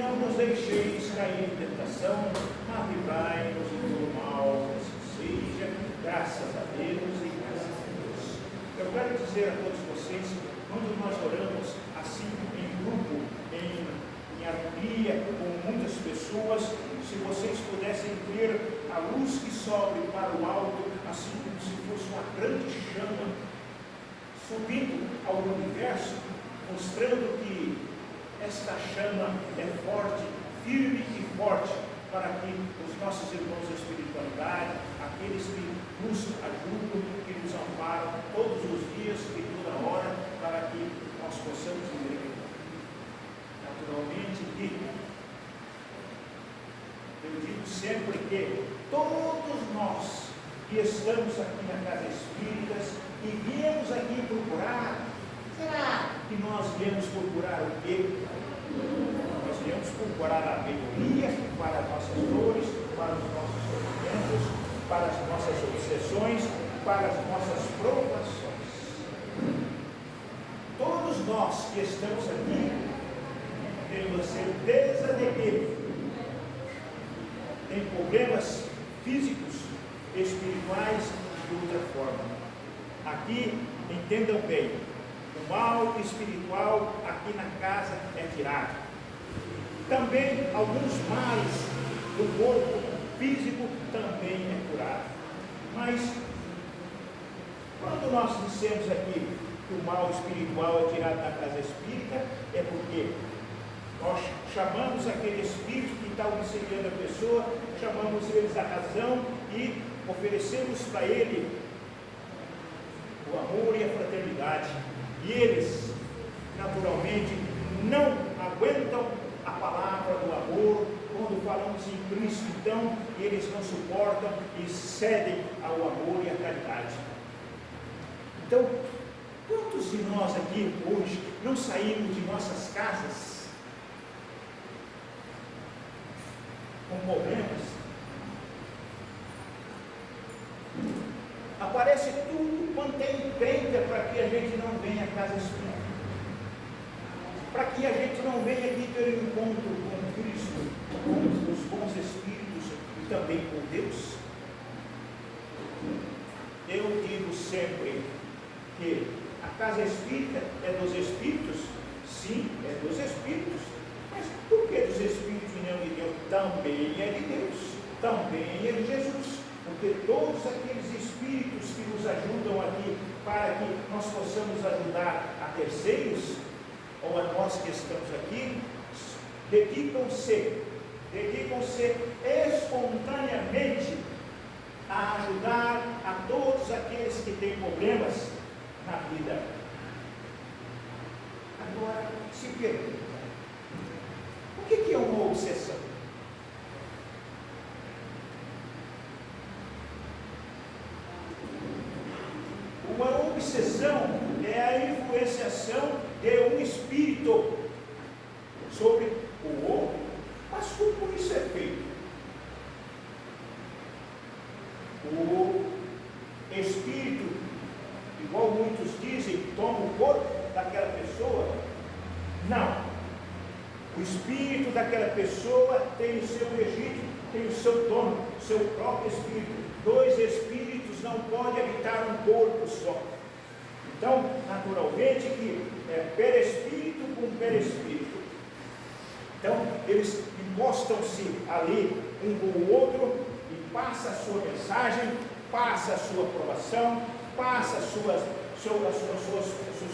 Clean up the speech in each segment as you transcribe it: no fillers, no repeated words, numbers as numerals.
não nos deixeis cair em tentação, mas livrai-nos de todo mal, que assim seja, graças a Deus e graças a Deus. Eu quero dizer a todos vocês, quando nós oramos assim em grupo, em harmonia, com muitas pessoas, se vocês pudessem ver a luz que sobe para o alto, assim como se fosse uma grande chama, subindo ao universo, mostrando que esta chama é forte, firme e forte, para que os nossos irmãos da espiritualidade, aqueles que nos ajudam, que nos amparam todos os dias e toda hora, para que nós possamos viver. Naturalmente que eu digo sempre que todos nós que estamos aqui na Casa Espíritas e viemos aqui procurar, será que nós viemos procurar o quê? Nós viemos procurar a melhoria para as nossas dores, para os nossos sofrimentos, para as nossas obsessões, para as nossas provações. Todos nós que estamos aqui temos a certeza de que tem problemas físicos, espirituais de outra forma. Aqui, entendam bem, o mal espiritual aqui na casa é tirado. Também alguns males do corpo físico também é curado. Mas, quando nós dissemos aqui que o mal espiritual é tirado da casa espírita, é porque nós chamamos aquele espírito que está obsedando a pessoa, chamamos eles à razão e oferecemos para ele o amor e a fraternidade. E eles, naturalmente, não aguentam a palavra do amor. Quando falamos em Cristo, então, eles não suportam e cedem ao amor e à caridade. Então, quantos de nós aqui hoje não saímos de nossas casas com problemas? Aparece tudo quanto é encrenca para que a gente não venha à casa espírita, para que a gente não venha aqui ter um encontro com Cristo, com os bons espíritos e também com Deus. Eu digo sempre que a casa espírita é dos espíritos. Sim, é dos espíritos. Mas por que dos espíritos e não de Deus? Também é de Deus, também é de Jesus. Porque todos aqueles espíritos que nos ajudam aqui, para que nós possamos ajudar a terceiros, ou a nós que estamos aqui, dedicam-se espontaneamente a ajudar a todos aqueles que têm problemas na vida. Agora, se pergunta, o que é uma obsessão? Uma obsessão é a influenciação de um espírito sobre o outro. Mas como isso é feito? O espírito, igual muitos dizem, toma o corpo daquela pessoa? Não. O espírito daquela pessoa tem o seu legítimo, tem o seu dono, seu próprio espírito. Dois espíritos não podem habitar um corpo só. Então, naturalmente que é perispírito com perispírito. Então, eles encostam-se ali um com o outro e passa a sua mensagem, passa a sua aprovação, passa seus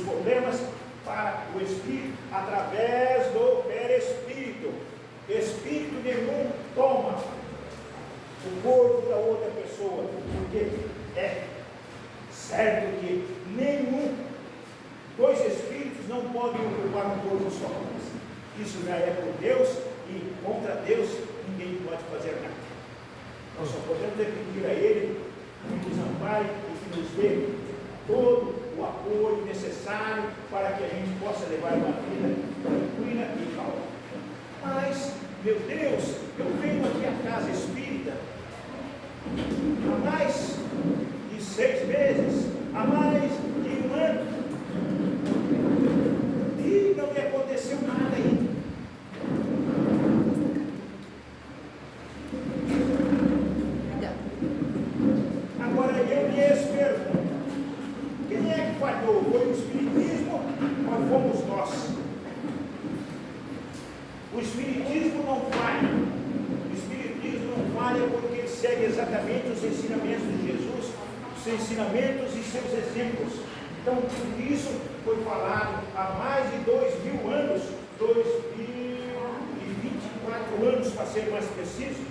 problemas para o espírito através do perispírito. Espírito nenhum toma o corpo da outra pessoa, porque é certo que dois espíritos não podem ocupar um corpo só. Isso já é por Deus, e contra Deus ninguém pode fazer nada. Nós só podemos pedir a Ele que nos ampare e que nos dê todo o apoio necessário para que a gente possa levar uma vida tranquila e calma. Mas, meu Deus, eu venho aqui à casa espírita há mais de 6 meses, há mais de 1 ano, e não me aconteceu nada ainda. O Espiritismo não falha. O Espiritismo não falha porque ele segue exatamente os ensinamentos de Jesus, os ensinamentos e seus exemplos. Então, tudo isso foi falado há mais de 2000 anos, 2024 anos, para ser mais preciso.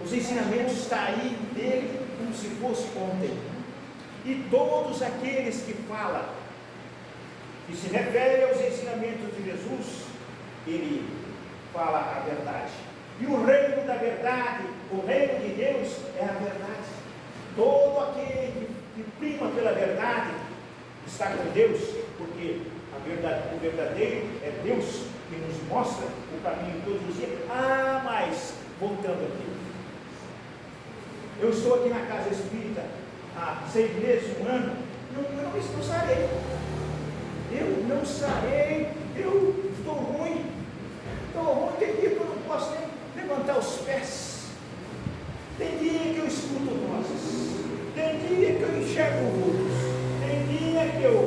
Os ensinamentos estão aí dele como se fosse ontem. E todos aqueles que falam, que se referem aos ensinamentos de Jesus, ele fala a verdade. E o reino da verdade, o reino de Deus é a verdade. Todo aquele que prima pela verdade está com Deus, porque o verdadeiro é Deus que nos mostra o caminho todos os dias. Mas, voltando aqui, eu estou aqui na casa espírita há 6 meses, 1 ano, eu não sarei. Eu não sarei, eu estou ruim, tem dia que eu não posso nem levantar os pés, tem dia que eu escuto vozes, tem dia que eu enxergo vultos, tem dia que eu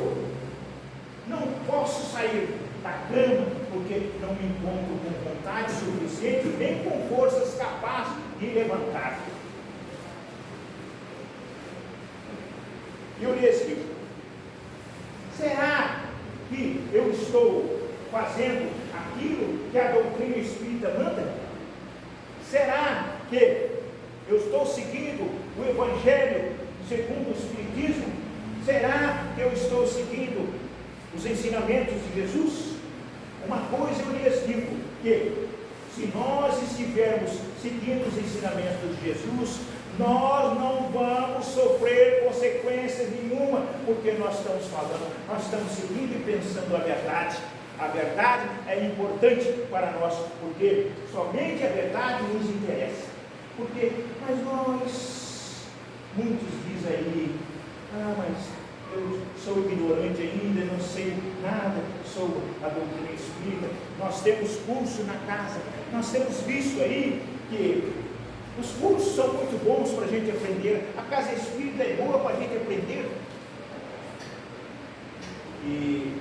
não posso sair da cama, porque não me encontro com vontade suficiente, nem com forças capazes de levantar. E eu lhes digo, será que eu estou fazendo aquilo que a doutrina espírita manda? Será que eu estou seguindo o Evangelho segundo o Espiritismo? Será que eu estou seguindo os ensinamentos de Jesus? Uma coisa eu lhes digo, que se nós estivermos seguindo os ensinamentos de Jesus, nós não vamos sofrer consequências nenhuma, porque nós estamos falando, nós estamos seguindo e pensando a verdade. A verdade é importante para nós, porque somente a verdade nos interessa. Mas muitos dizem aí, mas eu sou ignorante ainda, não sei nada sobre a doutrina espírita. Nós temos curso na casa, nós temos visto aí que os cursos são muito bons para a gente aprender, a casa espírita é boa para a gente aprender, e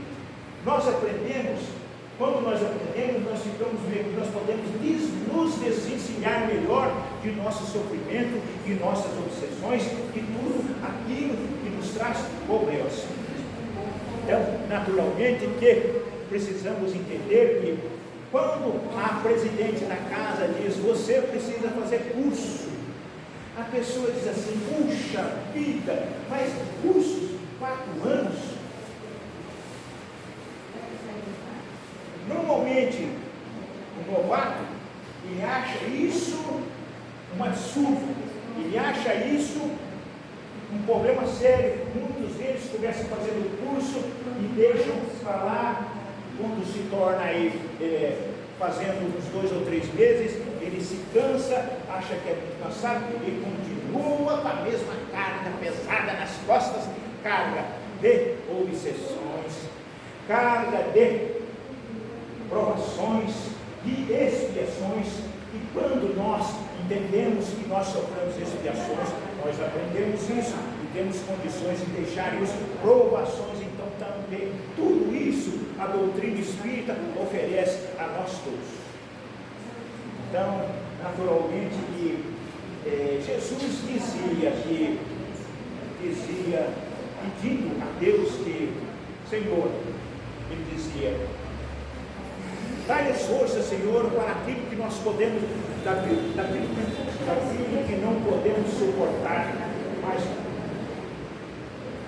nós aprendemos, quando nós aprendemos, nós podemos nos desensinar melhor de nosso sofrimento, de nossas obsessões, de tudo aquilo que nos traz problemas. Então, naturalmente que precisamos entender que quando a presidente da casa diz, você precisa fazer curso, a pessoa diz assim, puxa vida, mas cursos de 4 anos? Normalmente, o novato, ele acha isso um absurdo, ele acha isso um problema sério. Muitos deles começam fazendo o curso e deixam para lá. Quando se torna aí, fazendo uns 2 ou 3 meses, ele se cansa, acha que é muito cansado e continua com a mesma carga pesada nas costas, carga de obsessões, carga de provações, de expiações. E quando nós entendemos que nós sofremos expiações, nós aprendemos isso e temos condições de deixar isso, provações. Então também tudo isso a doutrina espírita oferece a nós todos. Então, naturalmente que Jesus dizia, pedindo a Deus que, Senhor, ele dizia, dá-lhes força, Senhor, para aquilo que nós podemos, daquilo que não podemos suportar, mas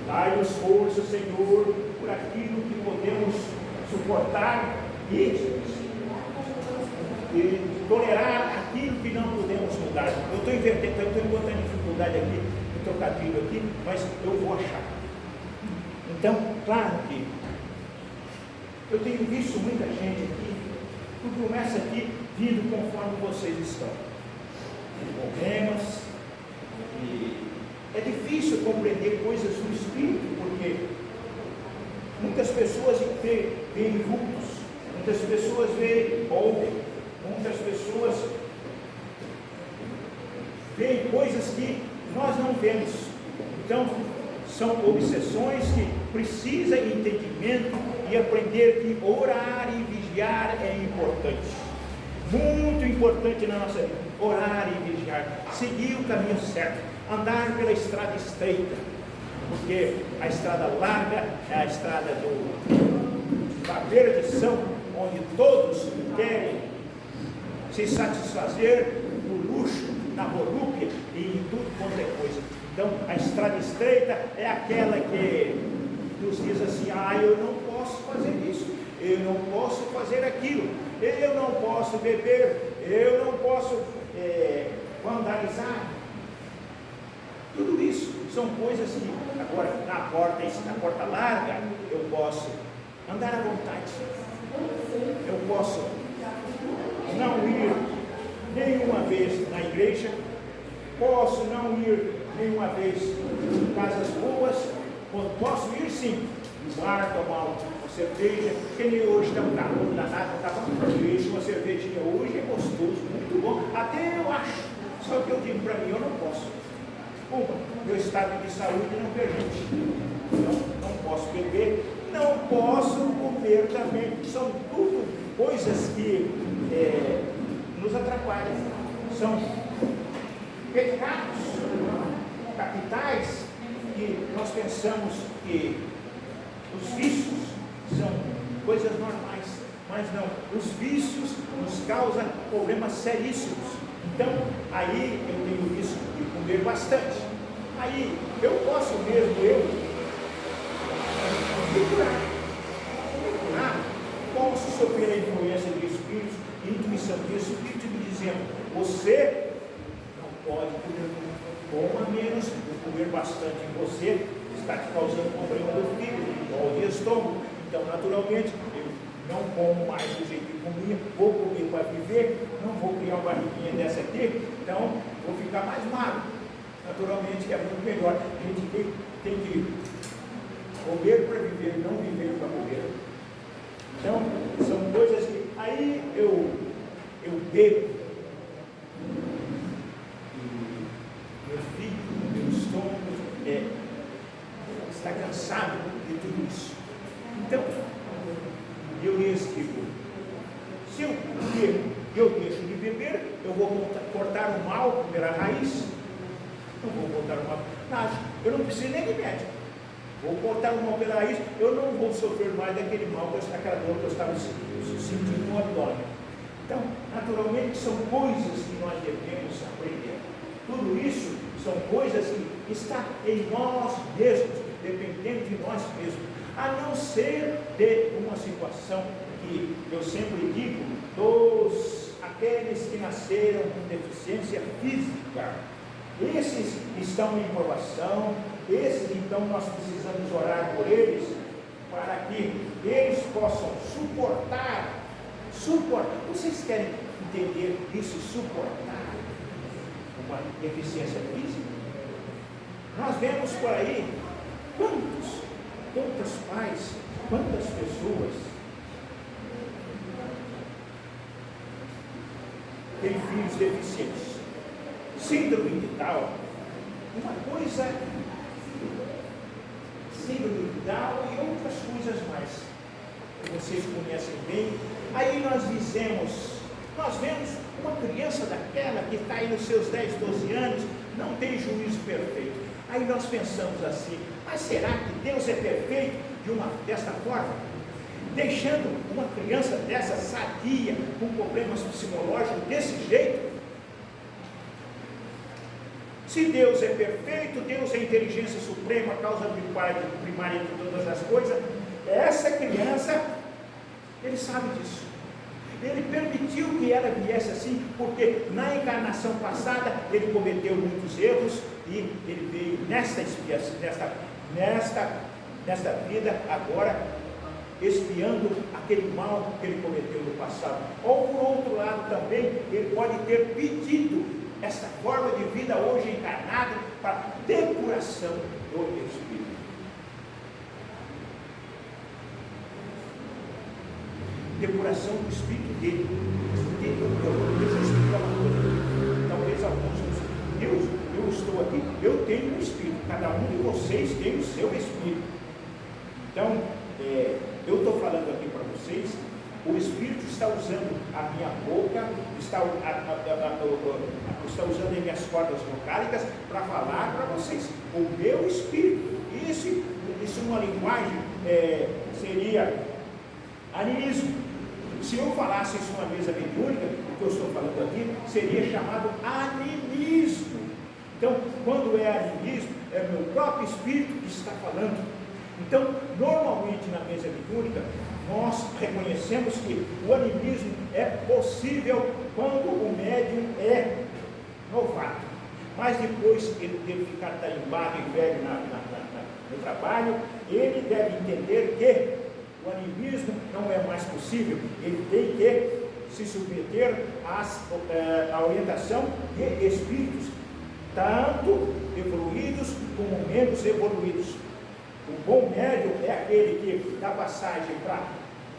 dá-lhes força, Senhor, por aquilo que podemos suportar e tolerar aquilo que não podemos mudar. Eu estou invertendo, eu estou encontrando dificuldade aqui, no trocadilho aqui, mas eu vou achar. Então, claro que eu tenho visto muita gente aqui, tudo começa aqui vindo conforme vocês estão. Problemas, e é difícil compreender coisas do Espírito, porque muitas pessoas veem vultos, muitas pessoas veem ontem, muitas pessoas veem coisas que nós não vemos. Então, são obsessões que precisam de entendimento e aprender que orar e vigiar é importante. Muito importante na nossa vida. Orar e vigiar. Seguir o caminho certo. Andar pela estrada estreita. Porque a estrada larga é a estrada da perdição, onde todos querem se satisfazer no luxo, na volúpia e em tudo quanto é coisa. Então, a estrada estreita é aquela que nos diz assim: eu não posso fazer isso, eu não posso fazer aquilo, eu não posso beber, eu não posso vandalizar. Tudo isso são coisas que, agora, na porta larga, eu posso andar à vontade. Eu posso não ir nenhuma vez na igreja, posso não ir nenhuma vez em casas boas, posso ir sim no bar, tomar uma cerveja, que nem hoje está muito danado, está bom. Isso, uma cervejinha hoje é gostoso, muito bom, até eu acho, só que eu digo para mim, eu não posso. Meu estado de saúde não permite, não posso beber, não posso comer também, são tudo coisas que nos atrapalham, são pecados capitais que nós pensamos que os vícios são coisas normais, mas não, os vícios nos causam problemas seríssimos. Então, aí eu tenho risco de comer bastante. Aí eu posso mesmo, posso sofrer a influência do Espírito, intuição do Espírito me dizendo: você não pode comer muito, coma menos, comer bastante em você está te causando problema do fígado ou de estômago. Então, naturalmente, eu não como mais do jeito que comia, vou comer para viver, não vou criar uma barriguinha dessa aqui, então vou ficar mais magro. Naturalmente, é muito melhor. A gente tem que comer para viver, não viver para comer. Então, são coisas que aí eu bebo. Meu fígado, meu estômago está cansado de tudo isso. Então, eu lhes digo: se eu bebo, eu deixo de beber, eu vou cortar o mal pela raiz. Não vou cortar o mal. Eu não preciso nem de médico. Vou cortar o mal pela raiz, eu não vou sofrer mais daquele mal, daquela dor que eu estava sentindo no abdômen. Então, naturalmente, são coisas que nós devemos aprender. Tudo isso são coisas que estão em nós mesmos, dependendo de nós mesmos. A não ser de uma situação que eu sempre digo, aqueles que nasceram com deficiência física, esses estão em provação, esses então nós precisamos orar por eles, para que eles possam suportar. Vocês querem entender isso, suportar uma deficiência física? Nós vemos por aí quantos pais, quantas pessoas têm filhos deficientes, síndrome de Down, uma coisa, síndrome de Down e outras coisas mais, que vocês conhecem bem. Aí nós vemos uma criança daquela que está aí nos seus 10, 12 anos, não tem juízo perfeito. Aí nós pensamos assim: mas será que Deus é perfeito desta forma? Deixando uma criança dessa sadia, com problemas psicológicos desse jeito? Se Deus é perfeito, Deus é a inteligência suprema, a causa primária de todas as coisas, essa criança, ele sabe disso. Ele permitiu que ela viesse assim, porque na encarnação passada ele cometeu muitos erros e ele veio nesta expiação, nesta vida agora, expiando aquele mal que ele cometeu no passado. Ou por outro lado também, ele pode ter pedido esta forma de vida hoje encarnado para depuração do Espírito. Depuração do Espírito dele. Deixa eu explicar uma coisa. Talvez alguns dizem: eu estou aqui, eu tenho um Espírito, cada um de vocês tem o seu Espírito. Então, eu estou está usando a minha boca, está usando as minhas cordas vocálicas para falar para vocês. O meu espírito, isso numa linguagem seria animismo. Se eu falasse isso numa mesa mediúnica, o que eu estou falando aqui seria chamado animismo. Então, quando é animismo, é o meu próprio espírito que está falando. Então, normalmente na mesa mediúnica, nós reconhecemos que o animismo é possível quando o médium é novato. Mas depois ele ficar tarimbado e velho no trabalho, ele deve entender que o animismo não é mais possível. Ele tem que se submeter à orientação de espíritos, tanto evoluídos como menos evoluídos. O bom médium é aquele que dá passagem para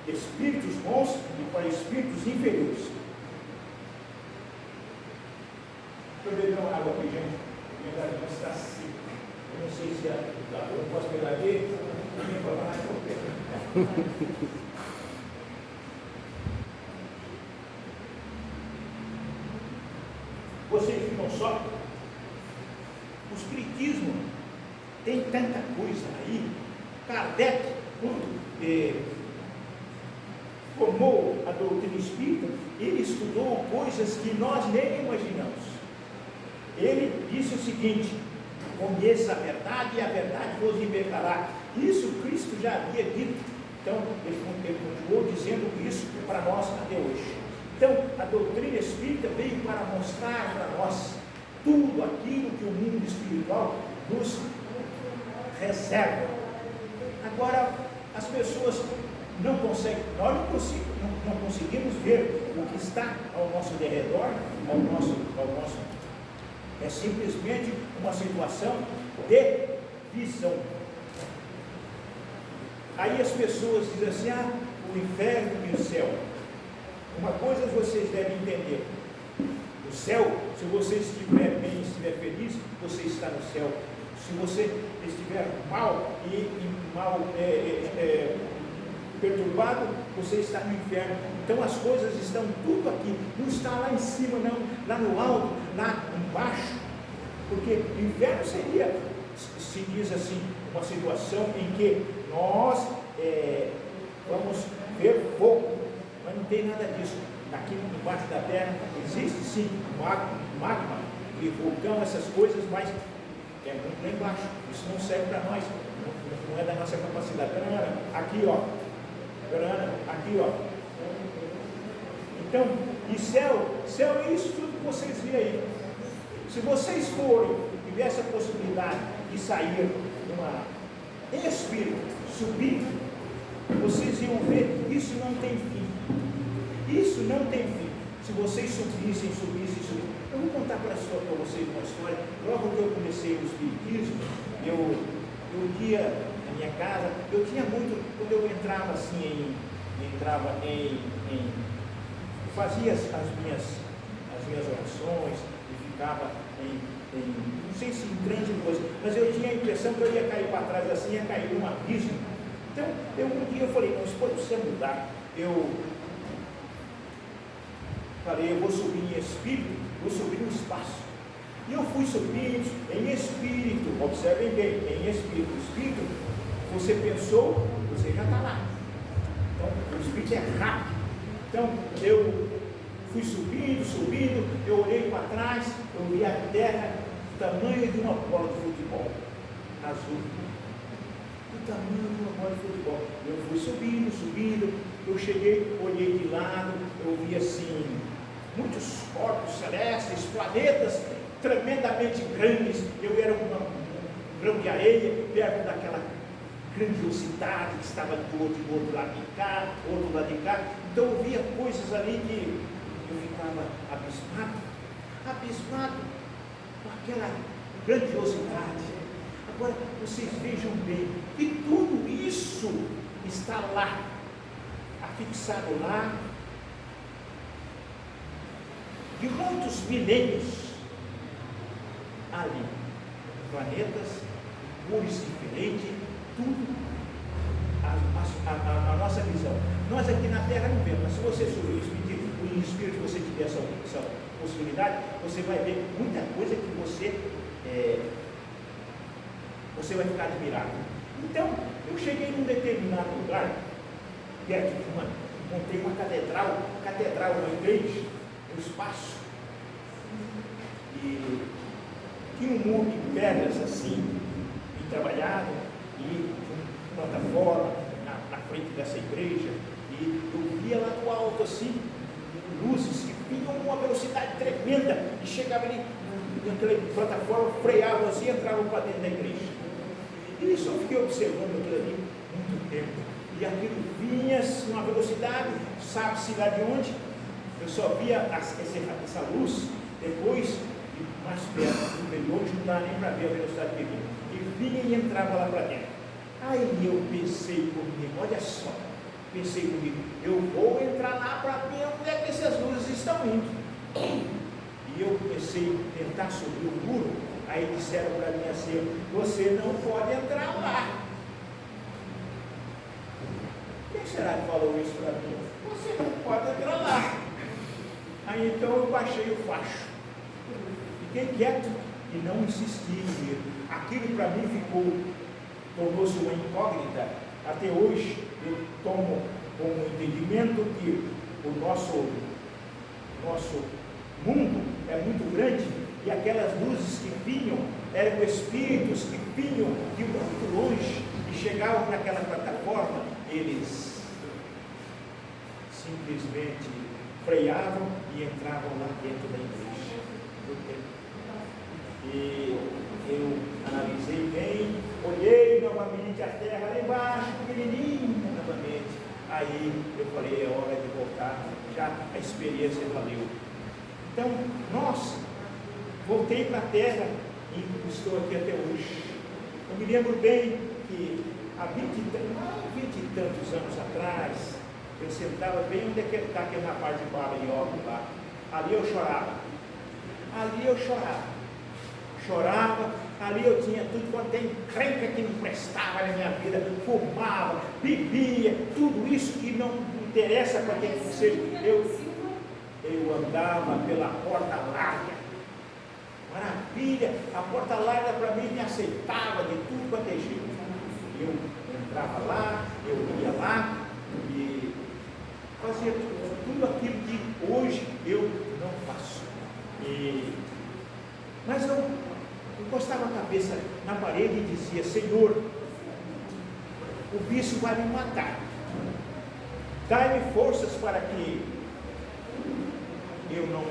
espíritos bons e para espíritos inferiores. Deixa eu beber uma água aqui, gente. Minha garganta está seca. Eu não sei se eu posso pegar ali. Ninguém fala mais, eu pego. Vocês ficam só. O espiritismo tem tanta coisa aí. Kardec, quando formou a doutrina espírita, ele estudou coisas que nós nem imaginamos. Ele disse o seguinte: conheça a verdade e a verdade vos libertará. Isso Cristo já havia dito. Então ele continuou dizendo isso para nós até hoje. Então a doutrina espírita veio para mostrar para nós tudo aquilo que o mundo espiritual nos reserva. Agora as pessoas não conseguem, nós não conseguimos ver o que está ao nosso derredor, ao nosso é simplesmente uma situação de visão. Aí as pessoas dizem assim: o inferno e o céu. Uma coisa vocês devem entender: o céu, se você estiver bem, estiver feliz, você está no céu. Se você estiver mal perturbado, você está no inferno. Então as coisas estão tudo aqui, não está lá em cima, não, lá no alto, lá embaixo. Porque o inferno seria, se diz assim, uma situação em que nós vamos ver fogo, mas não tem nada disso. Aqui embaixo da terra existe sim magma e vulcão, essas coisas, mas é muito lá embaixo. Isso não serve para nós, não é da nossa capacidade. Aqui ó, aqui ó. Então, e céu é isso tudo que vocês veem aí. Se vocês forem, tiver essa possibilidade de sair em espírito, subir, vocês iam ver, isso não tem fim. Isso não tem fim. Se vocês subissem. Eu vou contar para vocês uma história. Logo que eu comecei o espiritismo, eu ia na minha casa, eu tinha muito, quando eu entrava assim, fazia as minhas orações, e ficava não sei se em grande coisa, mas eu tinha a impressão que eu ia cair para trás assim, ia cair num abismo. Então, um dia eu falei: não, isso pode mudar. Eu falei: eu vou subir em espírito, vou subir no espaço. E eu fui subindo em espírito, observem bem, em espírito. Espírito, você pensou, você já está lá. Então, o espírito é rápido. Então, eu fui subindo, eu olhei para trás, eu vi a terra do tamanho de uma bola de futebol, azul. Do tamanho de uma bola de futebol. Eu fui subindo, eu cheguei, olhei de lado, eu vi assim, muitos corpos celestes, planetas tremendamente grandes. Eu era um grão de areia, perto daquela grandiosidade que estava do outro lado de cá, outro lado de cá. Então eu via coisas ali que eu ficava abismado com aquela grandiosidade. Agora vocês vejam bem que tudo isso está lá, afixado lá, de muitos milênios ali, planetas, cores diferentes, tudo, a nossa visão. Nós aqui na terra não vemos, mas se você subir o Espírito, você tiver essa possibilidade, você vai ver muita coisa que você vai ficar admirado. Então, eu cheguei num determinado lugar, perto de montei uma catedral, uma igreja, um espaço, e tinha um muro de pedras assim, bem trabalhado, e uma plataforma na frente dessa igreja, e eu via lá do alto assim, luzes que vinham com uma velocidade tremenda, e chegava ali naquela plataforma, freavam assim e entravam para dentro da igreja. E isso eu fiquei observando aquilo ali muito tempo. E aquilo vinha numa velocidade, sabe-se lá de onde, eu só via essa luz depois de mais perto, de longe não dá nem para ver a velocidade que vinha. E vinha e entrava lá para dentro. Aí eu pensei comigo, olha só, eu vou entrar lá para ver onde é que essas luzes estão indo. E eu comecei a tentar subir o muro, aí disseram para mim assim, você não pode entrar lá. Quem será que falou isso para mim? Você não pode entrar lá. Aí então eu baixei o facho, fiquei quieto e não insisti em ir. Aquilo para mim tornou-se uma incógnita. Até hoje eu tomo como entendimento que o nosso mundo é muito grande e aquelas luzes que vinham eram espíritos que vinham de muito longe e chegavam naquela plataforma, eles simplesmente freavam e entravam lá dentro da igreja. E eu analisei bem, olhei novamente a terra lá embaixo, pequenininha novamente. Aí eu falei, é hora de voltar, já a experiência valeu. Então, voltei para a terra e estou aqui até hoje. Eu me lembro bem que há 20 e tantos anos atrás, eu sentava bem onde é que está aquela parte de bala e óculos lá. Ali eu chorava, ali eu tinha tudo quanto tem encrenca que não prestava na minha vida, fumava, bebia, tudo isso que não interessa para quem que seja. Eu andava pela porta larga, maravilha, a porta larga para mim me aceitava de tudo quanto é jeito. Eu entrava lá, eu ia lá e fazia tudo aquilo que hoje eu não faço. Mas eu encostava a cabeça na parede e dizia, Senhor, o vício vai me matar, dai-me forças para que eu não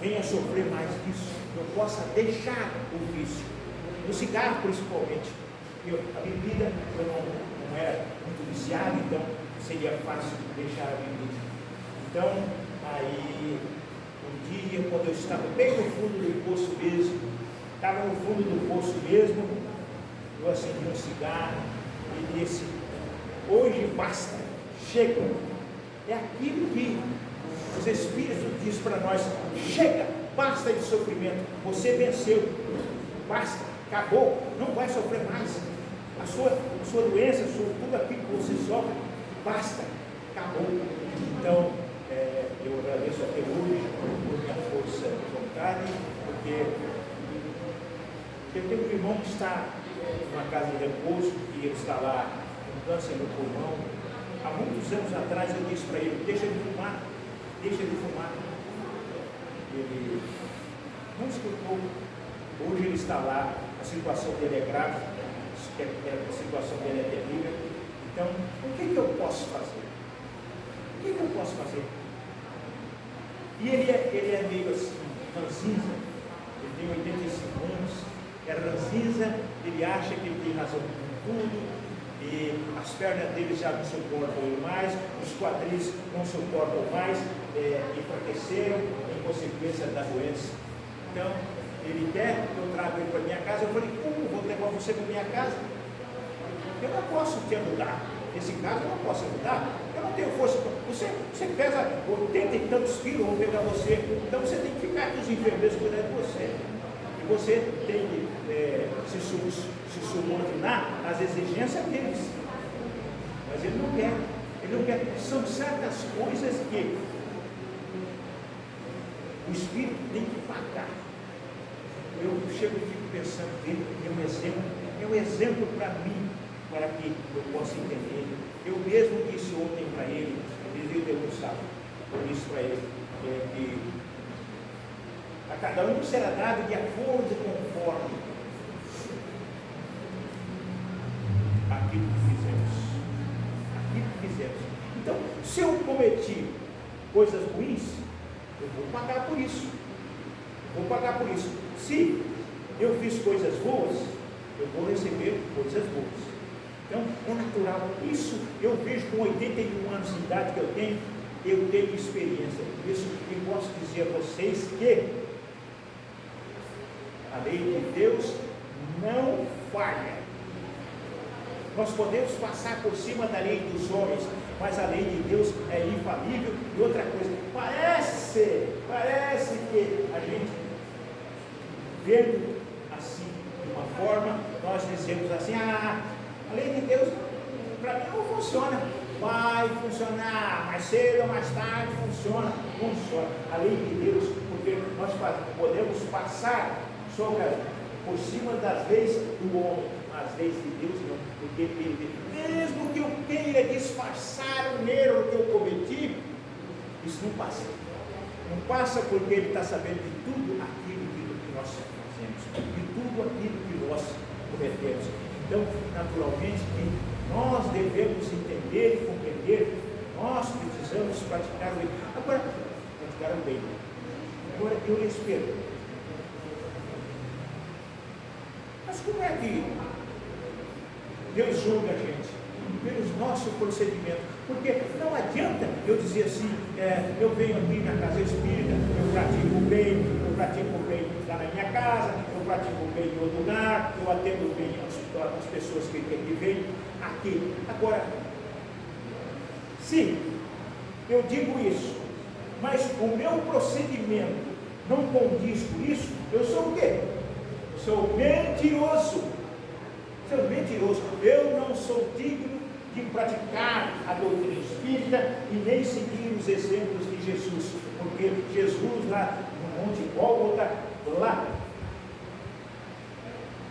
venha sofrer mais disso, eu possa deixar o vício, no cigarro principalmente. A bebida eu não era muito viciado, então seria fácil deixar a bebida. Então, aí, um dia, quando eu estava bem no fundo do poço mesmo, eu acendi um cigarro e disse, hoje basta, chega. É aquilo que os Espíritos dizem para nós, chega, basta de sofrimento, você venceu, basta, acabou, não vai sofrer mais. A sua doença, tudo aquilo que você sofre, basta, acabou. Então, eu agradeço até hoje por minha força de vontade, porque eu tenho um irmão que está numa casa de repouso e ele está lá com câncer no pulmão. Há muitos anos atrás eu disse para ele, deixa de fumar. Ele não escutou. Hoje ele está lá, a situação dele é grave, a situação dele é terrível. Então, o que eu posso fazer? E ele é meio assim, ranzinza, ele tem 85 anos, é ranzinza, ele acha que ele tem razão com tudo, e as pernas dele já não suportam mais, os quadris não suportam mais, enfraqueceram em consequência da doença. Então, ele quer que eu traga ele para minha casa. Eu falei, como vou levar você para minha casa? Eu não posso te ajudar. Nesse caso, eu não posso ajudar. Eu não tenho força. Você pesa 80 e tantos quilos, vou pegar você. Então, você tem que ficar com os enfermeiros cuidando de você. E você tem que se subordinar às exigências deles. Mas ele não quer. Ele não quer. São certas coisas que o Espírito tem que pagar. Eu chego e fico pensando, ele é um exemplo para mim, para que eu possa entender. Eu mesmo disse ontem para ele, eu dizia degustado, eu disse para ele, que a cada um será dado de acordo conforme aquilo que fizemos. Aquilo que fizemos. Então, se eu cometi coisas ruins, eu vou pagar por isso. Vou pagar por isso. Se eu fiz coisas boas, eu vou receber coisas boas. Então, é natural. Isso eu vejo com 81 anos de idade que eu tenho experiência com isso, e posso dizer a vocês que a lei de Deus não falha. Nós podemos passar por cima da lei dos homens, mas a lei de Deus é infalível. E outra coisa, parece que a gente, vendo assim, de uma forma, nós dizemos assim, a lei de Deus, para mim não funciona. Vai funcionar, mais cedo ou mais tarde funciona. A lei de Deus, porque nós podemos passar por cima das leis do homem, as leis de Deus não, porque mesmo que eu queira disfarçar um erro que eu cometi, isso não passa. Não passa porque ele está sabendo de tudo aquilo que nós fazemos, de tudo aquilo que nós cometemos. Então, naturalmente, nós devemos entender e compreender, nós precisamos praticar o bem. Agora, praticar o bem. Agora, eu lhes pergunto, mas como é que Deus julga a gente? Pelos nossos procedimentos. Porque não adianta eu dizer assim, eu venho aqui na casa espírita, eu pratico o bem lá na minha casa, eu pratico o bem em outro lugar, eu atendo bem as pessoas que vêm aqui. Agora, se eu digo isso, mas o meu procedimento não condiz com isso, eu sou o quê? Eu sou mentiroso. Sou mentiroso. Eu não sou digno de praticar a doutrina espírita e nem seguir os exemplos de Jesus, porque Jesus lá no Monte Gólgota, lá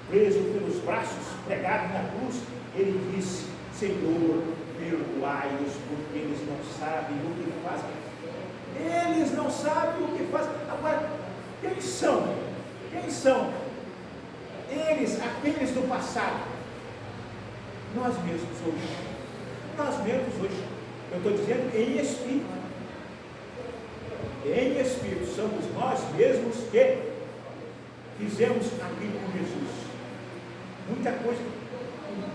preso pelos braços, pregado na cruz, ele disse, Senhor, perdoai-os, porque eles não sabem o que fazem. Eles não sabem o que fazem. Agora, quem são? Quem são? Eles, aqueles do passado. Nós mesmos hoje. Nós mesmos hoje. Eu estou dizendo em espírito. Em espírito. Somos nós mesmos que fizemos aquilo com Jesus. Muita coisa.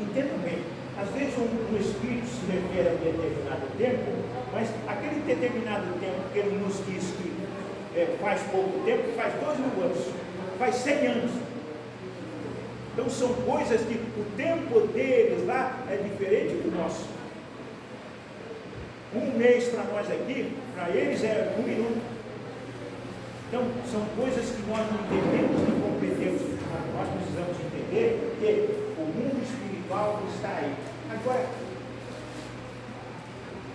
Entendam bem. Às vezes um espírito se refere a um determinado tempo, mas aquele determinado tempo que ele nos diz que faz pouco tempo, faz 2.000 anos, faz 100 anos. Então são coisas que o tempo deles lá é diferente do nosso. Um mês para nós aqui, para eles é 1 minuto. Então são coisas que nós não entendemos, não compreendemos. Mas nós precisamos entender que o mundo espiritual está aí. Agora,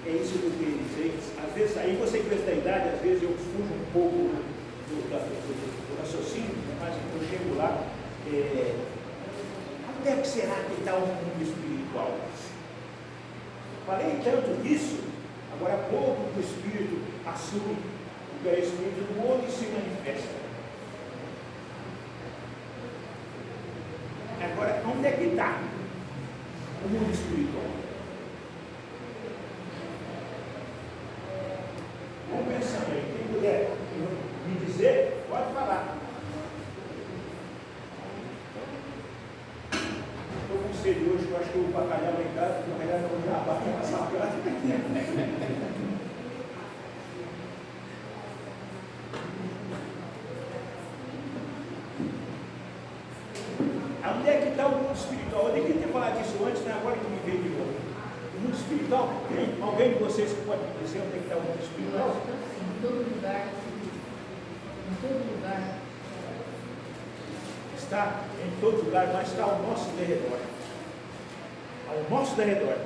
é isso que eu queria dizer. Às vezes, aí você cresce da idade, às vezes eu fujo um pouco do raciocínio, mas eu chego lá. Onde é que será que está o mundo espiritual? Falei tanto disso, agora há pouco o Espírito assume o que é Espírito do mundo e se manifesta. Agora, onde é que está o mundo espiritual? Vamos pensando aí, quem puder me dizer, pode falar. Estou com sede hoje, eu acho que o bacalhau lá em casa, o bacalhau não vai abaixo na salgada. Onde é que está o mundo espiritual? Eu devia ter falado disso antes, né? Agora que me veio de novo. O mundo espiritual, tem alguém de vocês que pode me dizer onde é que está o mundo espiritual? Em todo lugar. Em todo lugar. Está em todo lugar, mas está ao nosso derredor. Ao nosso derredor.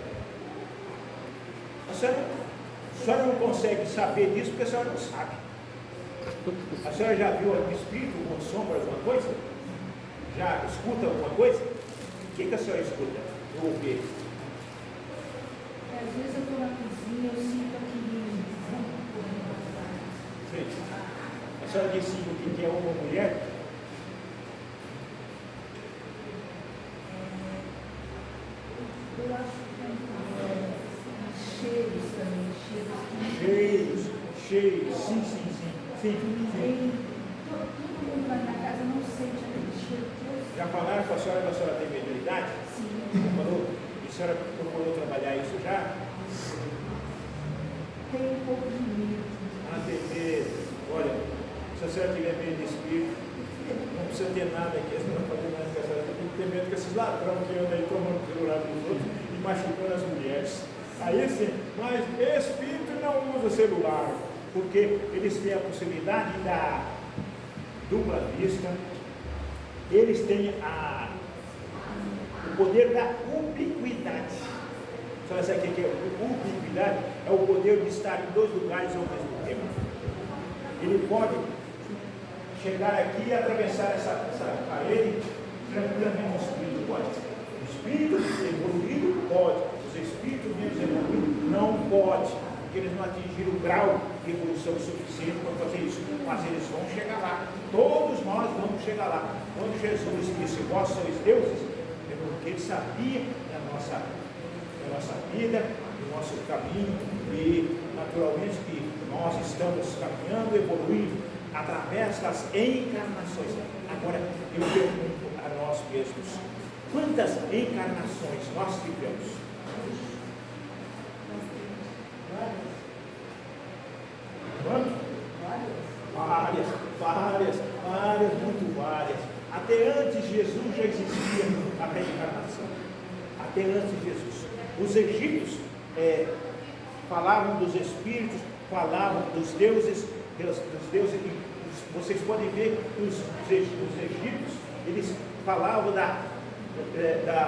senhora não consegue saber disso porque a senhora não sabe. A senhora já viu algum espírito, alguma sombra, alguma coisa? Já escuta alguma coisa? O que a senhora escuta? Eu ouvi. Às vezes eu estou na cozinha, eu sinto aquele. Sim. A senhora disse o que é uma mulher? Eu acho que cheiros também, Cheiros, sim. Todo mundo lá na casa não sente aquele cheiro. Já falaram com a senhora que a senhora tem mediunidade? Sim. Já falou? E a senhora procurou trabalhar isso já? Tem um pouco de medo. Tem medo. Olha, se a senhora tiver medo de espírito, não precisa ter nada aqui, a senhora não pode nada, a senhora tem que ter medo que esses ladrões que andam aí tomando pelo lado dos outros e machucando as mulheres. Aí sim, mas espírito não usa celular, porque eles têm a possibilidade da dupla vista, eles têm o poder da ubiquidade. Só essa aqui que é ubiquidade, é o poder de estar em dois lugares ao mesmo tempo. Ele pode chegar aqui e atravessar essa parede tranquilamente. O espírito pode. O espírito evoluído pode. Os espíritos menos evoluídos não pode, porque eles não atingiram o grau de evolução suficiente para fazer isso. Mas eles vão chegar lá. Todos nós vamos chegar lá. Quando Jesus disse, vós sois deuses, é porque ele sabia da nossa vida, do nosso caminho, e naturalmente que nós estamos caminhando, evoluindo através das encarnações. Agora eu pergunto a nós mesmos, quantas encarnações nós tivemos? Várias, muito várias. Até antes de Jesus já existia a reencarnação. Até antes de Jesus. Os egípcios falavam dos espíritos, falavam dos deuses, vocês podem ver que os egípcios, eles falavam da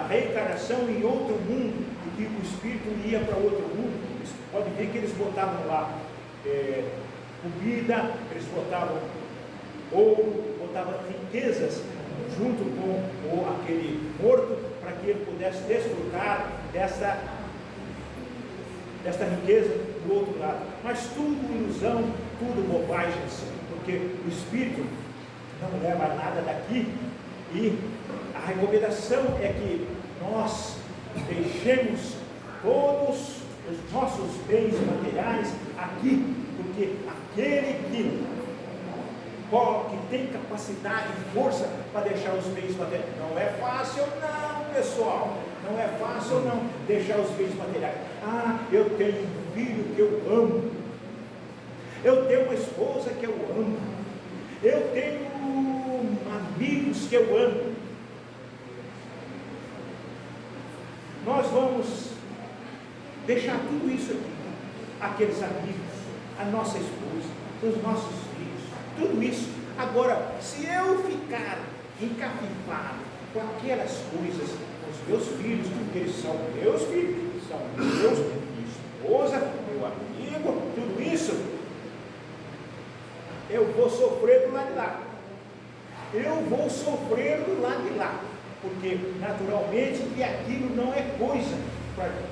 reencarnação em outro mundo, e que o espírito ia para outro mundo. Vocês podem ver que eles botavam lá comida, eles botavam ouro, botavam riquezas junto com aquele morto, para que ele pudesse desfrutar desta riqueza do outro lado. Mas tudo ilusão, tudo bobagens, porque o espírito não leva nada daqui, e a recomendação é que nós deixemos todos os nossos bens materiais aqui, porque aquele que tem capacidade e força para deixar os bens materiais, não é fácil não, pessoal, não é fácil não deixar os bens materiais. Eu tenho um filho que eu amo, eu tenho uma esposa que eu amo, eu tenho amigos que eu amo. Nós vamos deixar tudo isso aqui, aqueles amigos, a nossa esposa, os nossos filhos, tudo isso. Agora, se eu ficar encafifado com aquelas coisas, com os meus filhos, porque eles são meus filhos, são meus, minha esposa, meu amigo, tudo isso, eu vou sofrer do lado de lá. Eu vou sofrer do lado de lá, porque naturalmente que aquilo não é coisa para mim.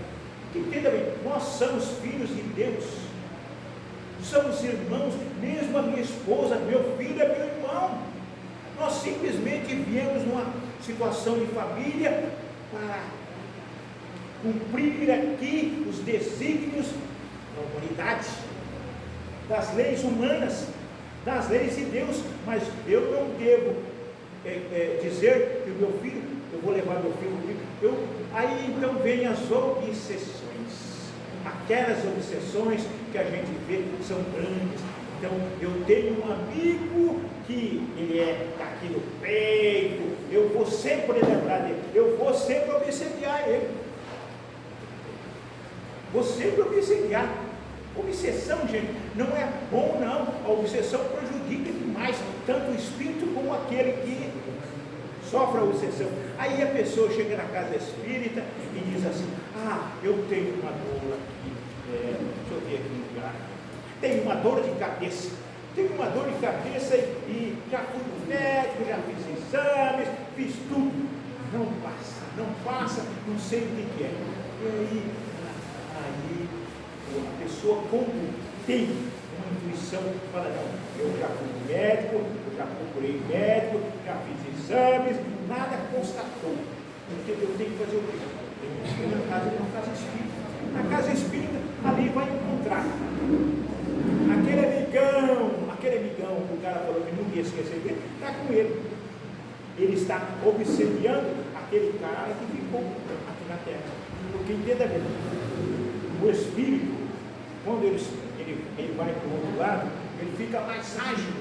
Entenda bem, nós somos filhos de Deus, somos irmãos, mesmo a minha esposa, meu filho é meu irmão. Nós simplesmente viemos numa situação de família para cumprir aqui os desígnios da humanidade, das leis humanas, das leis de Deus. Mas eu não devo dizer que o meu filho, eu vou levar meu filho comigo. Aí então vem as obsessões. Aquelas obsessões que a gente vê são grandes. Então eu tenho um amigo que ele é aqui no peito, eu vou sempre lembrar dele, eu vou sempre obsediar ele, vou sempre obsediar. Obsessão, gente, não é bom não. A obsessão prejudica demais tanto o espírito como aquele que sofre a obsessão. Aí a pessoa chega na casa espírita e diz assim: eu tenho uma dor aqui tenho uma dor de cabeça. Tenho uma dor de cabeça e já fui no médico, já fiz exames, fiz tudo. Não passa, não sei o que é. E aí a pessoa, quando tem uma intuição, fala, não, eu já fui no médico, eu já procurei médico, já fiz exames, nada constatou. Porque eu tenho que fazer o quê? Eu tenho que ir na casa espírita. Na casa espírita, ali vai encontrar aquele amigão que o cara falou que nunca ia esquecer dele, está com ele. Ele está obsediando aquele cara que ficou aqui na terra. Porque entenda bem, o espírito, quando ele vai para o outro lado, ele fica mais ágil,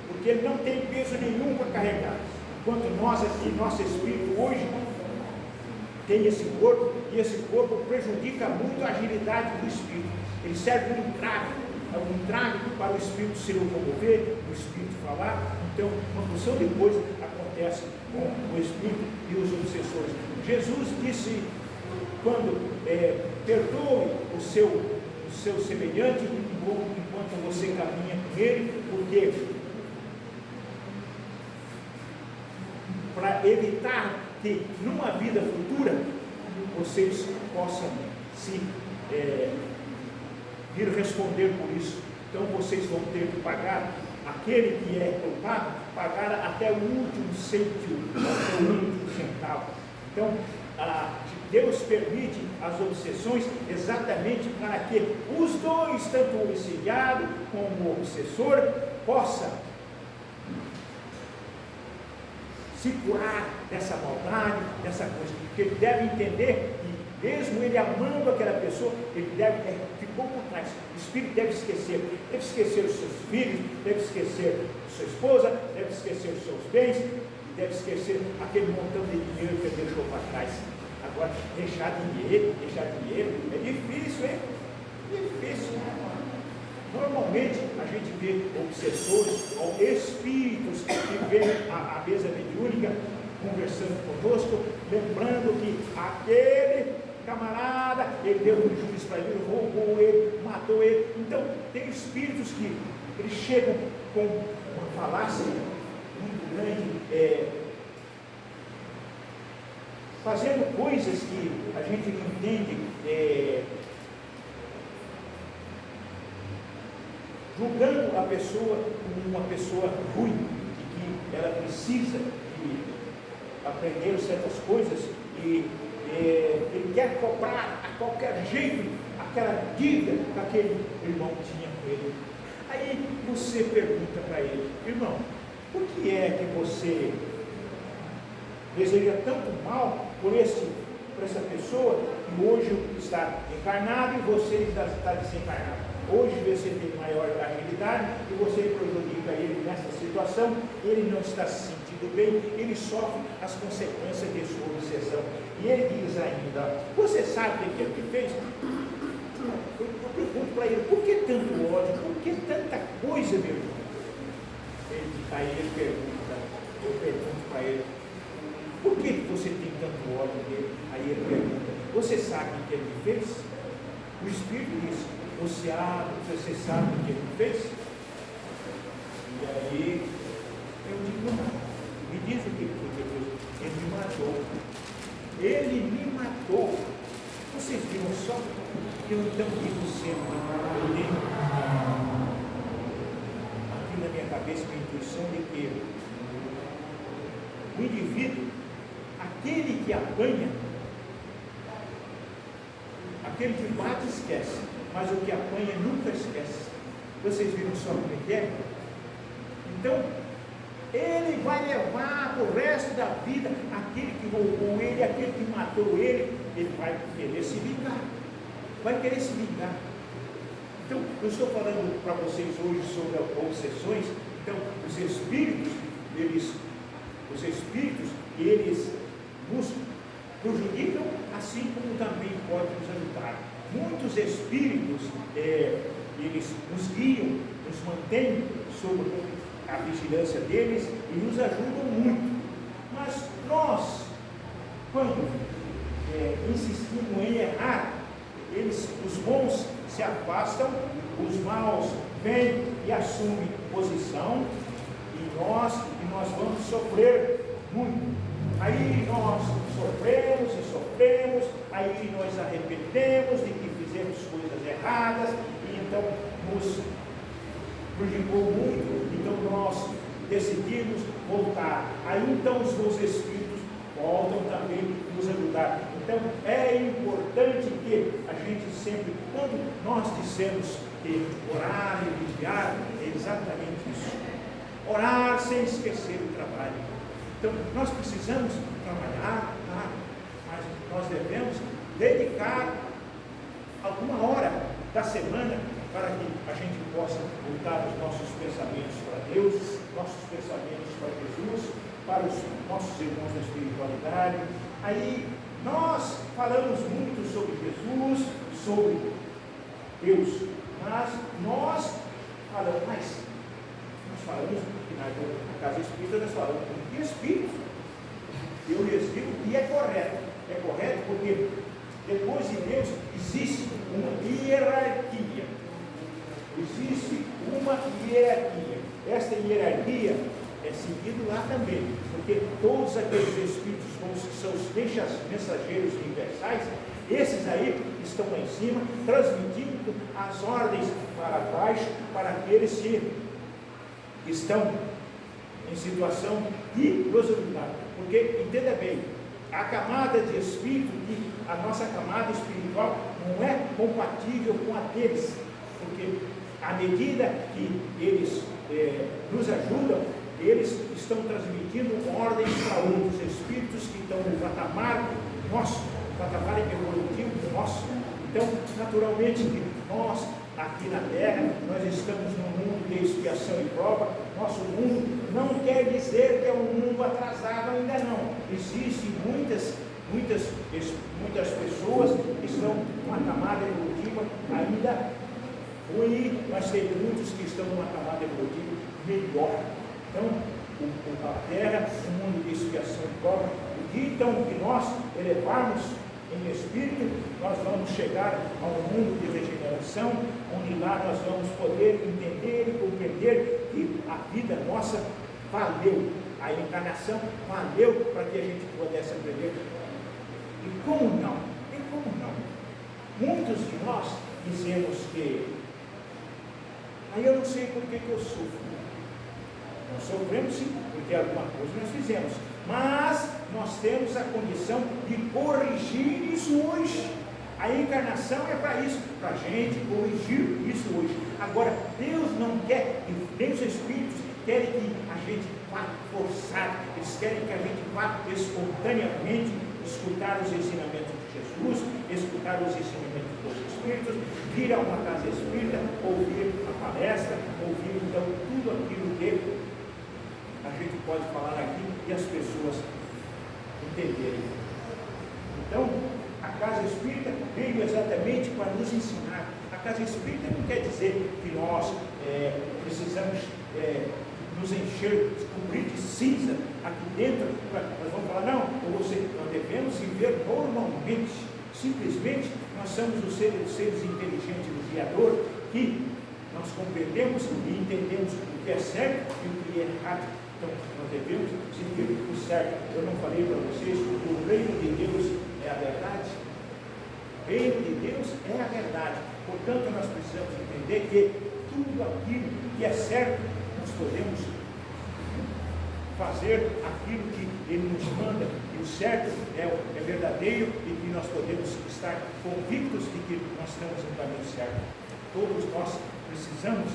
porque ele não tem peso nenhum para carregar. Enquanto nós aqui, nosso espírito hoje tem esse corpo, e esse corpo prejudica muito a agilidade do espírito. Ele serve um entrave para o espírito se locomover, o espírito falar. Então, uma porção de coisa acontece com o espírito e os obsessores. Jesus disse, quando perdoe o seu semelhante, enquanto você caminha com ele, porque para evitar que numa vida futura vocês possam se vir responder por isso. Então vocês vão ter que pagar, aquele que é culpado, pagar até o último cêntimo, até o último centavo. Então Deus permite as obsessões exatamente para que os dois, tanto o obsidiado como o obsessor, possam se curar dessa maldade, dessa coisa. Porque ele deve entender que, mesmo ele amando aquela pessoa, ele ficou por trás. O espírito deve esquecer os seus filhos, deve esquecer sua esposa, deve esquecer os seus bens, deve esquecer aquele montão de dinheiro que ele deixou para trás. Agora, deixar dinheiro é difícil, hein? Difícil. Normalmente a gente vê obsessores ou espíritos que vêm à mesa mediúnica conversando conosco, lembrando que aquele camarada, ele deu prejuízo para ele, roubou ele, matou ele. Então, tem espíritos que eles chegam com uma falácia muito grande, fazendo coisas que a gente não entende, julgando a pessoa como uma pessoa ruim, e que ela precisa de aprender certas coisas, e ele quer cobrar a qualquer jeito aquela dívida que aquele irmão tinha com ele. Aí você pergunta para ele, irmão, por que é que você deseja tanto mal por essa pessoa que hoje está encarnado e você está desencarnado? Hoje você tem maior agilidade e você prejudica ele nessa situação, ele não está se sentindo bem, ele sofre as consequências de sua obsessão. E ele diz ainda, você sabe o que ele fez? Eu pergunto para ele, por que tanto ódio? Por que tanta coisa, meu irmão? Aí ele pergunta, eu pergunto para ele, por que você tem tanto ódio dele? Aí ele pergunta, você sabe o que ele fez? O Espírito diz, você sabe o que ele fez? E aí eu digo, não. Me diz o que ele fez. Ele me matou. Ele me matou. Vocês viram só? Eu então digo sempre, aqui na minha cabeça, minha intuição de que o indivíduo, aquele que apanha, aquele que bate esquece, mas o que apanha nunca esquece. Vocês viram só como é? Então, ele vai levar para o resto da vida aquele que roubou ele, aquele que matou ele vai querer se vingar. Vai querer se vingar. Então, eu estou falando para vocês hoje sobre obsessões. Então, os espíritos, eles nos prejudicam, assim como também podem nos ajudar. Muitos espíritos, eles nos guiam, nos mantêm sob a vigilância deles e nos ajudam muito. Mas nós, quando insistimos em errar, os bons se afastam, os maus vêm e assumem posição, e nós vamos sofrer muito. Aí nós sofremos e sofremos, aí nós arrependemos de que fizemos coisas erradas, e então nos prejudicou muito, então nós decidimos voltar. Aí então os bons espíritos voltam também nos ajudar. Então é importante que a gente sempre, quando nós dissemos que orar e vigiar, é exatamente isso. Orar sem esquecer o trabalho. Então nós precisamos trabalhar, tá? Mas nós devemos dedicar alguma hora da semana para que a gente possa voltar os nossos pensamentos para Deus, nossos pensamentos para Jesus, para os nossos irmãos da espiritualidade. Aí nós falamos muito sobre Jesus, sobre Deus, mas nós falamos que na casa espírita nós falamos de espírito. Eu lhes digo que é correto. É correto porque depois de Deus existe uma hierarquia. Existe uma hierarquia. Esta hierarquia é seguida lá também, porque todos aqueles espíritos que são os mensageiros universais, esses aí estão lá em cima, transmitindo as ordens para baixo, para aqueles que estão em situação de prosperidade. Porque, entenda bem, a camada de espírito, a nossa camada espiritual não é compatível com a deles, porque à medida que eles nos ajudam, eles estão transmitindo ordens para outros espíritos que estão no patamar nosso, no patamar evolutivo nosso. Então, naturalmente, nós aqui na Terra, nós estamos num mundo de expiação e prova. Nosso mundo não quer dizer que é um mundo atrasado, ainda não. Existem muitas pessoas que estão numa camada evolutiva ainda ruim, mas tem muitos que estão numa camada evolutiva melhor. Então, a Terra, um mundo de expiação e prova. O dia então que nós elevarmos em espírito, nós vamos chegar a um mundo de regeneração, onde lá nós vamos poder entender e compreender que a vida nossa valeu, a encarnação valeu para que a gente pudesse aprender. E como não? E como não? Muitos de nós dizemos que aí eu não sei por que eu sofro. Nós sofremos sim, porque alguma coisa nós fizemos, mas nós temos a condição de corrigir isso hoje. A encarnação é para isso, para a gente corrigir isso hoje. Agora, Deus não quer, e nem os Espíritos querem que a gente vá forçar, eles querem que a gente vá espontaneamente escutar os ensinamentos de Jesus, escutar os ensinamentos dos Espíritos, vir a uma casa espírita, ouvir a palestra, ouvir então tudo aquilo que a gente pode falar aqui e as pessoas entenderem. Então, a casa espírita veio exatamente para nos ensinar. A casa espírita não quer dizer que nós precisamos nos encher, cobrir de cinza aqui dentro. Nós vamos falar, não, nós devemos viver normalmente. Simplesmente, nós somos os seres inteligentes do Criador, que nós compreendemos e entendemos o que é certo e o que é errado. Então, nós devemos seguir o certo. Eu não falei para vocês, o reino de Deus é a verdade. O reino de Deus é a verdade. Portanto, nós precisamos entender que tudo aquilo que é certo, nós podemos fazer aquilo que Ele nos manda, e o certo é verdadeiro, e que nós podemos estar convictos de que nós estamos no caminho certo. Todos nós precisamos,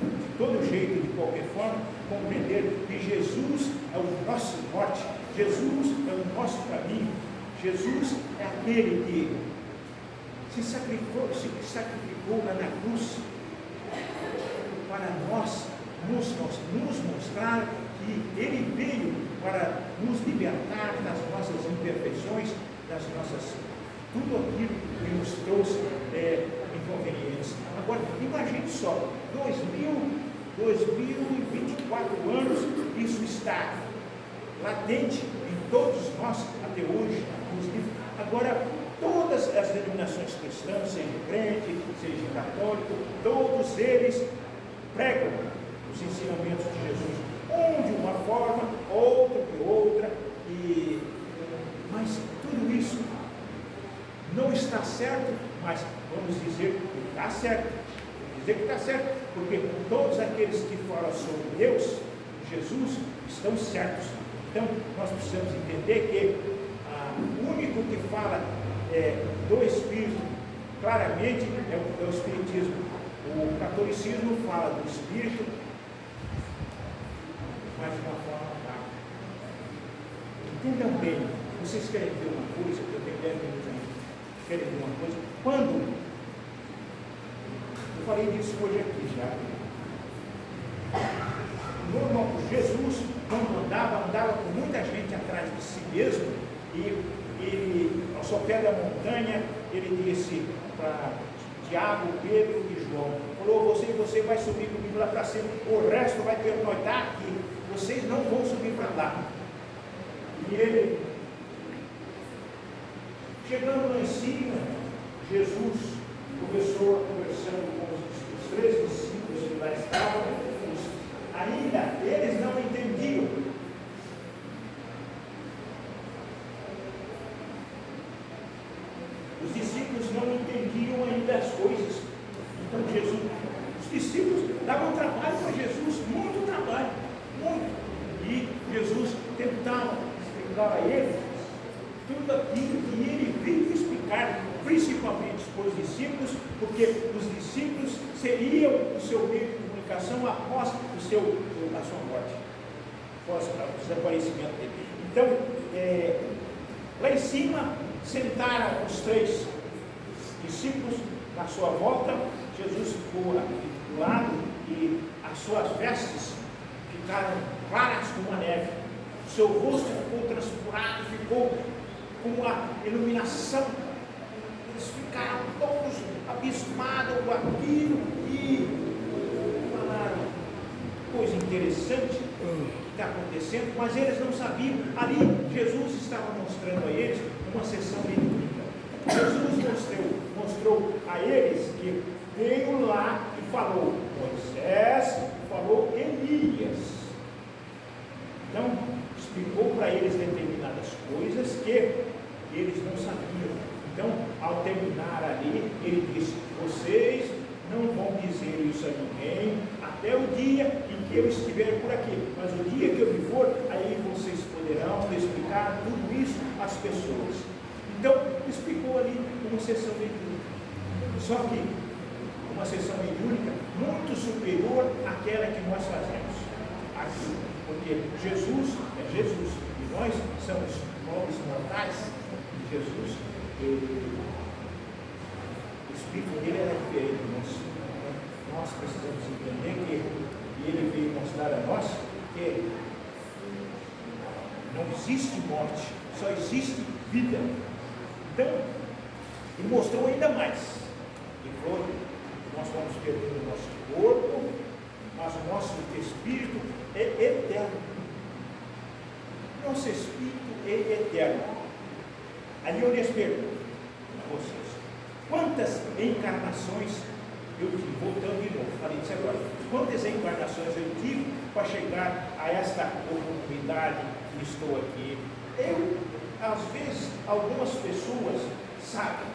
de todo jeito, de qualquer forma, compreender que Jesus é o nosso norte, Jesus é o nosso caminho, Jesus é aquele que se sacrificou lá na cruz para nós nos mostrar que Ele veio para nos libertar das nossas imperfeições, das nossas, tudo aquilo que nos trouxe inconvenientes. Agora, imagine só, 2024 anos, isso está latente em todos nós até hoje. Agora, Todas as denominações cristãs, seja crente, seja católico, todos eles pregam os ensinamentos de Jesus, um de uma forma, outro de outra, mas tudo isso não está certo, mas vamos dizer que está certo. Vamos dizer que está certo, porque todos aqueles que falam sobre Deus, Jesus, estão certos. Então, nós precisamos entender que o único que fala do Espírito, claramente, é o Espiritismo. O catolicismo fala do Espírito, mas de uma forma prática. Entendam bem, vocês querem ver uma coisa, eu tenho 10 minutos ainda. Querem ver uma coisa? Quando eu falei disso hoje aqui já. Normal, Jesus, quando andava com muita gente atrás de si mesmo, e ele, ao seu pé da montanha, ele disse para Tiago, Pedro e João, falou: você vai subir comigo lá para cima, o resto vai pernoitar aqui, vocês não vão subir para lá. E ele, chegando lá em cima, Jesus começou conversando com os 3 discípulos que lá estavam, ainda eles não entendiam. Os discípulos não entendiam ainda as coisas. Então Jesus, os discípulos davam trabalho para Jesus, muito trabalho, muito. E Jesus tentava explicar a eles tudo aquilo que ele veio explicar, principalmente para os discípulos, porque os discípulos seriam o seu meio de comunicação após a sua morte, após o desaparecimento dele. Então, lá em cima, sentaram os 3 discípulos na sua volta. Jesus ficou aqui do lado e as suas vestes ficaram claras como a neve, o seu rosto ficou transfigurado, ficou com uma iluminação. Eles ficaram todos abismados com aquilo e falaram: coisa interessante que está acontecendo, mas eles não sabiam. Ali Jesus estava mostrando a eles uma sessão bíblica. Jesus mostrou a eles que veio lá e falou Moisés, falou Elias. Então, explicou para eles determinadas coisas que eles não sabiam. Então, ao terminar ali, ele disse: vocês não vão dizer isso a ninguém até o dia em que eu estiver por aqui, mas o dia que eu me for, aí vocês poderão explicar tudo isso às pessoas. Então, explicou ali uma sessão mediúnica, só que uma sessão mediúnica muito superior àquela que nós fazemos aqui, porque Jesus é Jesus e nós somos pobres mortais. E Jesus, o espírito dele era diferente do nosso. Nós precisamos entender que ele veio mostrar a nós que não existe morte, só existe vida. Então, ele mostrou ainda mais. Ele falou: nós vamos perder o nosso corpo, mas o nosso espírito é eterno. Nosso espírito é eterno. Ali eu lhes pergunto a vocês: quantas encarnações eu tive? Voltando de novo, falei disso agora. Quantas encarnações eu tive para chegar a esta oportunidade que estou aqui? Às vezes, algumas pessoas sabem,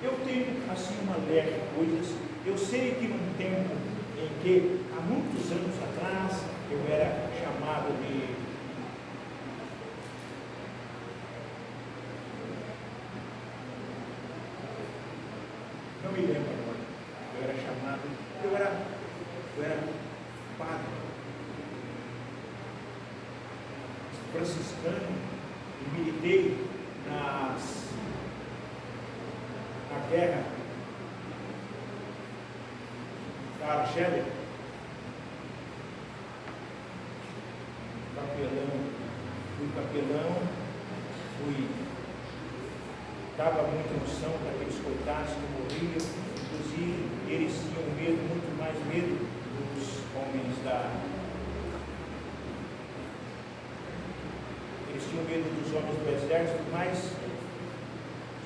eu tenho assim uma leve de coisas. Eu sei que num tempo em que, há muitos anos atrás, eu era chamado de não me lembro agora, eu era padre franciscano e militei na guerra da Argélia, fui capelão, dava muita noção para aqueles coitados que morriam. Inclusive, eles tinham medo, muito mais medo dos homens eles tinham medo dos homens do exército, mas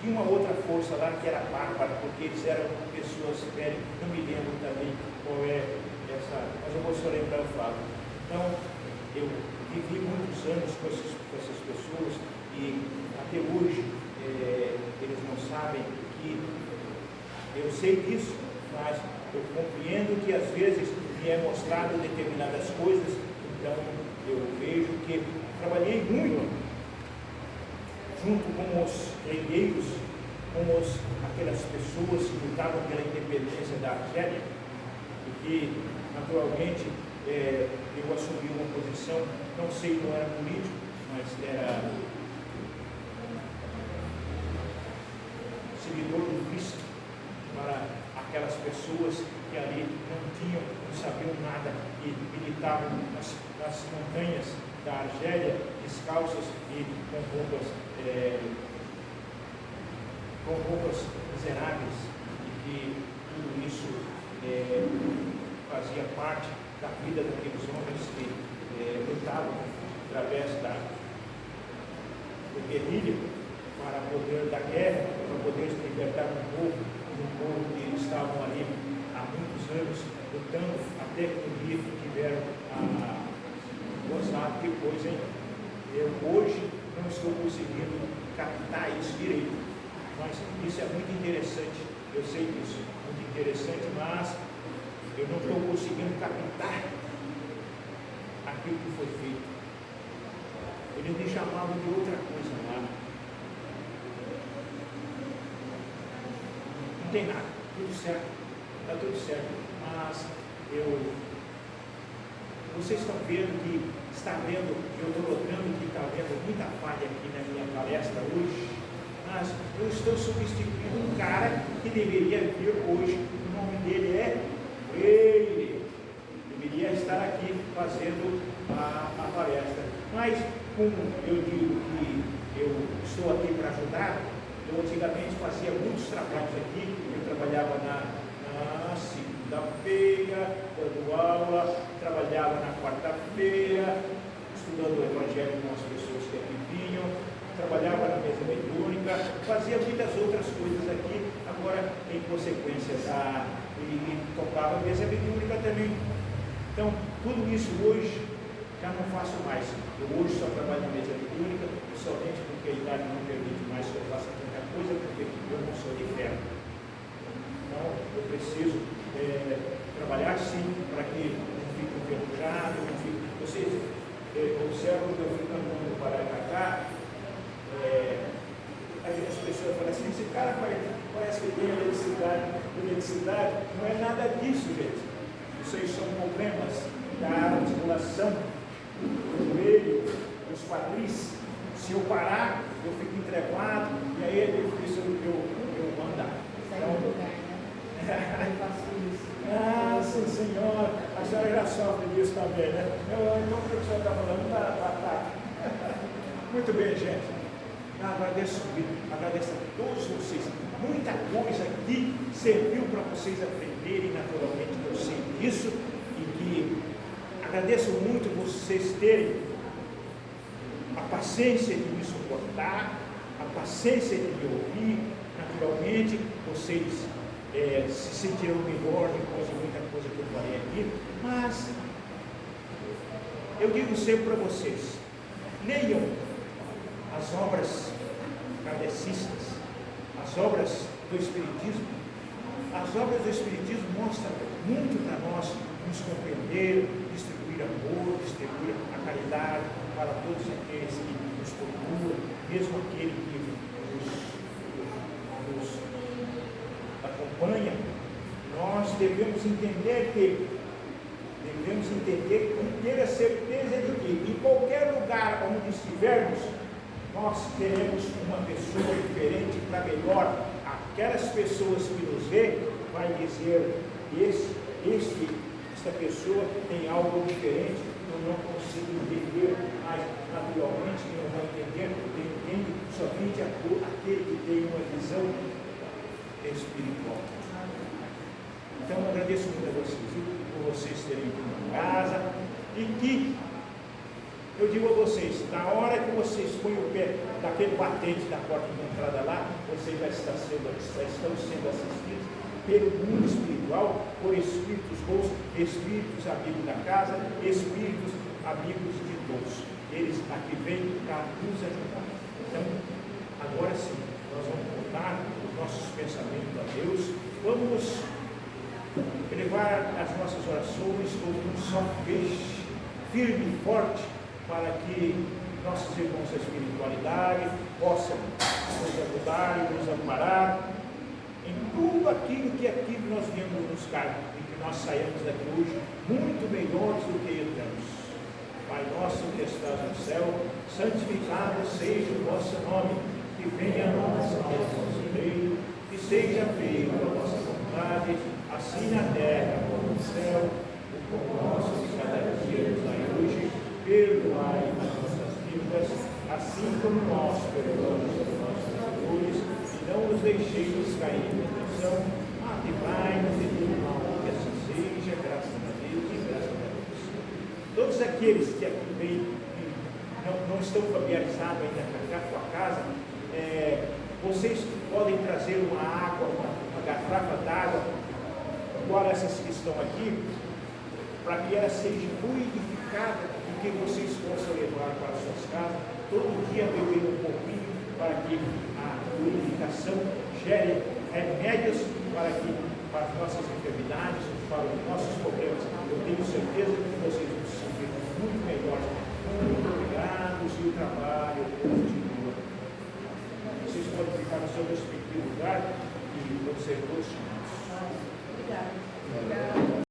Tinha uma outra força lá que era bárbara, porque eles eram pessoas velhas, não me lembro também qual é essa, mas eu vou só lembrar o fato. Então, eu vivi muitos anos com essas pessoas e até hoje eles não sabem que eu sei disso, mas eu compreendo que às vezes me é mostrado determinadas coisas, então eu vejo que trabalhei muito junto com os guerreiros, com aquelas pessoas que lutavam pela independência da Argélia, e que naturalmente eu assumi uma posição, não sei, não era político, mas era seguidor do Cristo, para aquelas pessoas que ali não sabiam nada e militavam nas montanhas da Argélia, descalços e com roupas miseráveis, e que tudo isso fazia parte da vida daqueles homens que lutavam através do guerrilha para poder da guerra, para poder se libertar um povo que estavam ali há muitos anos lutando, até que um dia tiveram a gozar depois, hein? Eu hoje não estou conseguindo captar isso direito, mas isso é muito interessante, eu sei disso, muito interessante, mas eu não estou conseguindo captar aquilo que foi feito. Eles me chamavam de outra coisa lá. Não tem nada, tudo certo, está tudo certo, mas vocês estão vendo que eu estou notando que está vendo muita falha aqui na minha palestra hoje, mas eu estou substituindo um cara que deveria vir hoje, o nome dele é Freire, deveria estar aqui fazendo a palestra, mas como eu digo que eu estou aqui para ajudar, eu antigamente fazia muitos trabalhos aqui, eu trabalhava na segunda-feira, dando aula, trabalhava na quarta-feira, estudando o Evangelho com as pessoas que aqui vinham, trabalhava na mesa mediúnica, fazia muitas outras coisas aqui, agora em consequência e tocava a mesa mediúnica também. Então, tudo isso hoje já não faço mais. Eu hoje só trabalho na mesa mediúnica, somente porque a idade não permite mais que eu faça tanta coisa, porque eu não sou de ferro. Então, eu preciso trabalhar sim, para que não fique enferrujado, não fique... Vocês observam que eu fico andando para cá, as pessoas falam assim, esse cara parece que tem eletricidade, não é nada disso, gente. Isso aí são problemas da articulação, do joelho, dos quadris. Se eu parar, eu fico entrevado, e aí é difícil eu andar. Eu faço isso. Ah, sim, senhor. A senhora já sofre disso também, né? Então, o que o senhor está falando? Tá. Muito bem, gente. Agradeço a todos vocês. Muita coisa aqui serviu para vocês aprenderem naturalmente, eu sei disso. E que agradeço muito vocês terem a paciência de me suportar, a paciência de me ouvir. Naturalmente, vocês se sentirão melhor depois de muita coisa que eu falei aqui, mas eu digo sempre para vocês, leiam as obras kardecistas, as obras do Espiritismo. As obras do Espiritismo mostram muito para nós nos compreender, distribuir amor, distribuir a caridade para todos aqueles que nos procuram, mesmo aquele que nos acompanha. Nós devemos entender e ter a certeza de que em qualquer lugar onde estivermos, nós teremos uma pessoa diferente para melhor. Aquelas pessoas que nos vê vai dizer, esta pessoa tem algo diferente, eu não consigo entender, mas naturalmente eu não vou entender, eu entendo somente aquele que tem uma visão espiritual. Então eu agradeço muito a vocês, por vocês terem vindo em casa, e que Eu digo a vocês, na hora que vocês põem o pé daquele batente da porta de entrada lá, vocês já estão sendo assistidos pelo mundo espiritual, por espíritos bons, espíritos amigos da casa, espíritos amigos de todos. Eles aqui vêm para nos ajudar. Então, agora sim, nós vamos voltar os nossos pensamentos a Deus, vamos elevar as nossas orações como um só peixe, firme e forte, para que nossos irmãos da espiritualidade possam nos ajudar e nos amparar em tudo aquilo que aqui nós viemos buscar e que nós saímos daqui hoje muito melhores do que entramos. Pai nosso que estás no céu, santificado seja o vosso nome, que venha a nós o vosso reino, que seja feita a vossa vontade, assim na terra como no céu. O pão nosso de cada dia nos dai hoje, perdoai as nossas dívidas, assim como nós perdoamos os nossos devedores, e não nos deixeis cair em tentação, mas livrai-nos de todo mal, que assim seja, graças a Deus e graças a Deus. Todos aqueles que aqui vêm, que não estão familiarizados ainda com a tua casa, vocês podem trazer uma água, uma garrafa d'água, igual essas que estão aqui, para que ela seja fluidificada e que vocês possam levar para as suas casas, todo dia beber um pouquinho, para que a fluidificação gere remédios para as nossas enfermidades, para os nossos problemas. Eu tenho certeza que vocês vão se sentir muito melhor. Muito obrigados e o trabalho continua. Vocês podem ficar no seu respectivo lugar e vão ser todos chamados. Obrigada.